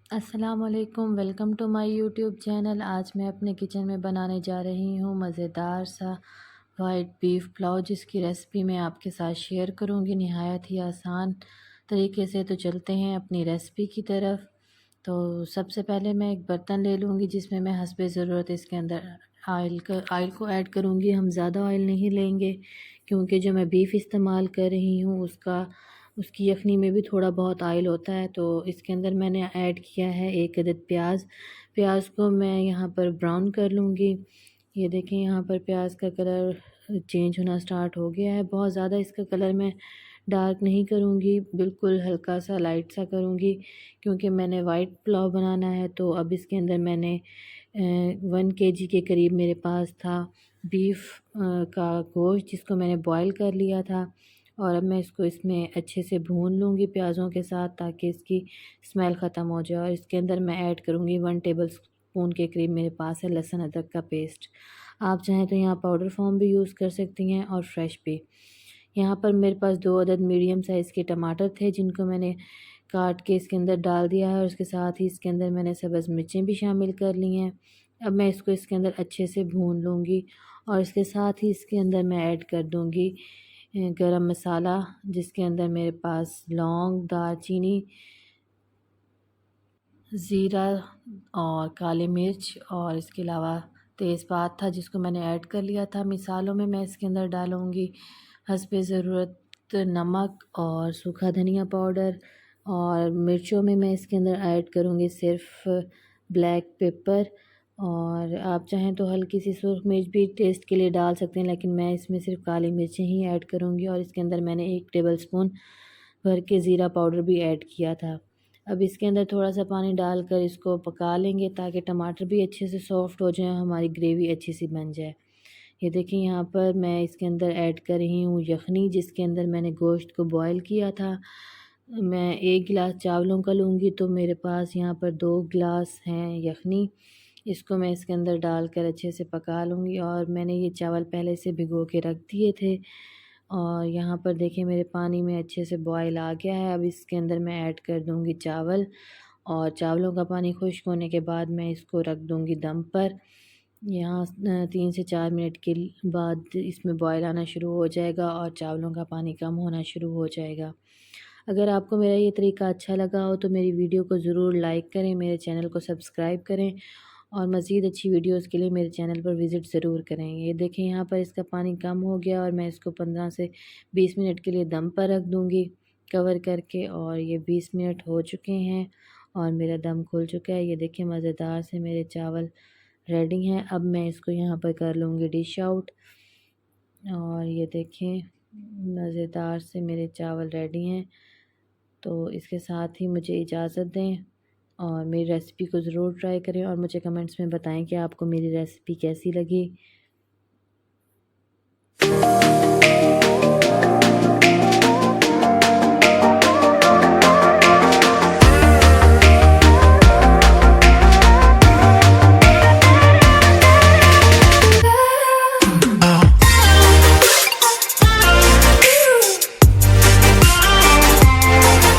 अस्सलाम वालेकुम, welcome to my YouTube channel. आज मैं अपने किचन में बनाने जा रही हूँ मज़ेदार सा वाइट बीफ पुलाव, जिसकी रेसिपी मैं आपके साथ शेयर करूँगी नहायत ही आसान तरीके से। तो चलते हैं अपनी रेसिपी की तरफ। तो सबसे पहले मैं एक बर्तन ले लूँगी जिसमें मैं हस्बे ज़रूरत इसके अंदर आयल को ऐड करूँगी। हम ज़्यादा ऑयल नहीं लेंगे क्योंकि जो मैं बीफ इस्तेमाल कर रही हूँ उसकी यखनी में भी थोड़ा बहुत ऑयल होता है। तो इसके अंदर मैंने ऐड किया है एक अदद प्याज को मैं यहाँ पर ब्राउन कर लूँगी। ये देखें, यहाँ पर प्याज का कलर चेंज होना स्टार्ट हो गया है। बहुत ज़्यादा इसका कलर मैं डार्क नहीं करूँगी, बिल्कुल हल्का सा लाइट सा करूँगी क्योंकि मैंने वाइट पुलाव बनाना है। तो अब इसके अंदर मैंने 1 kg के करीब मेरे पास था बीफ का गोश्त, जिसको मैंने बॉईल कर लिया था। और अब मैं इसको इसमें अच्छे से भून लूँगी प्याज़ों के साथ, ताकि इसकी स्मेल ख़त्म हो जाए। और इसके अंदर मैं ऐड करूँगी 1 टेबल स्पून के करीब मेरे पास है लहसुन अदरक का पेस्ट। आप चाहें तो यहाँ पाउडर फॉर्म भी यूज़ कर सकती हैं और फ्रेश भी। यहाँ पर मेरे पास 2 अदद मीडियम साइज़ के टमाटर थे, जिनको मैंने काट के इसके अंदर डाल दिया है। और उसके साथ ही इसके अंदर मैंने सब्ज़ मिर्चें भी शामिल कर ली हैं। अब मैं इसको इसके अंदर अच्छे से भून लूँगी और इसके साथ ही इसके अंदर मैं ऐड कर दूँगी गरम मसाला, जिसके अंदर मेरे पास लौंग, दालचीनी, ज़ीरा और काली मिर्च और इसके अलावा तेज़पात था, जिसको मैंने ऐड कर लिया था। मिसालों में मैं इसके अंदर डालूँगी हस्बे ज़रूरत नमक और सूखा धनिया पाउडर, और मिर्चों में मैं इसके अंदर ऐड करूँगी सिर्फ़ ब्लैक पेपर। और आप चाहें तो हल्की सी सुर्ख मिर्च भी टेस्ट के लिए डाल सकते हैं, लेकिन मैं इसमें सिर्फ काली मिर्चें ही ऐड करूँगी। और इसके अंदर मैंने 1 टेबल स्पून भर के ज़ीरा पाउडर भी ऐड किया था। अब इसके अंदर थोड़ा सा पानी डालकर इसको पका लेंगे ताकि टमाटर भी अच्छे से सॉफ़्ट हो जाएं, हमारी ग्रेवी अच्छी सी बन जाए। ये देखिए, यहाँ पर मैं इसके अंदर ऐड कर रही हूँ यखनी, जिसके अंदर मैंने गोश्त को बॉईल किया था। मैं 1 गिलास चावलों का लूँगी तो मेरे पास यहाँ पर 2 गिलास हैं यखनी। इसको मैं इसके अंदर डालकर अच्छे से पका लूँगी। और मैंने ये चावल पहले से भिगो के रख दिए थे। और यहाँ पर देखिए, मेरे पानी में अच्छे से बॉयल आ गया है। अब इसके अंदर मैं ऐड कर दूँगी चावल, और चावलों का पानी खुश्क होने के बाद मैं इसको रख दूँगी दम पर। यहाँ 3 से 4 मिनट के बाद इसमें बॉयल आना शुरू हो जाएगा और चावलों का पानी कम होना शुरू हो जाएगा। अगर आपको मेरा ये तरीका अच्छा लगा हो तो मेरी वीडियो को ज़रूर लाइक करें, मेरे चैनल को सब्सक्राइब करें और मज़ीद अच्छी वीडियोस के लिए मेरे चैनल पर विज़िट ज़रूर करें। ये देखें, यहाँ पर इसका पानी कम हो गया और मैं इसको 15 से 20 मिनट के लिए दम पर रख दूँगी कवर करके। और ये 20 मिनट हो चुके हैं और मेरा दम खुल चुका है। ये देखें, मज़ेदार से मेरे चावल रेडी हैं। अब मैं इसको यहाँ पर कर लूँगी डिश आउट। और ये देखें, मज़ेदार से मेरे चावल रेडी हैं। तो इसके साथ ही मुझे इजाज़त दें और मेरी रेसिपी को ज़रूर ट्राई करें और मुझे कमेंट्स में बताएं कि आपको मेरी रेसिपी कैसी लगी।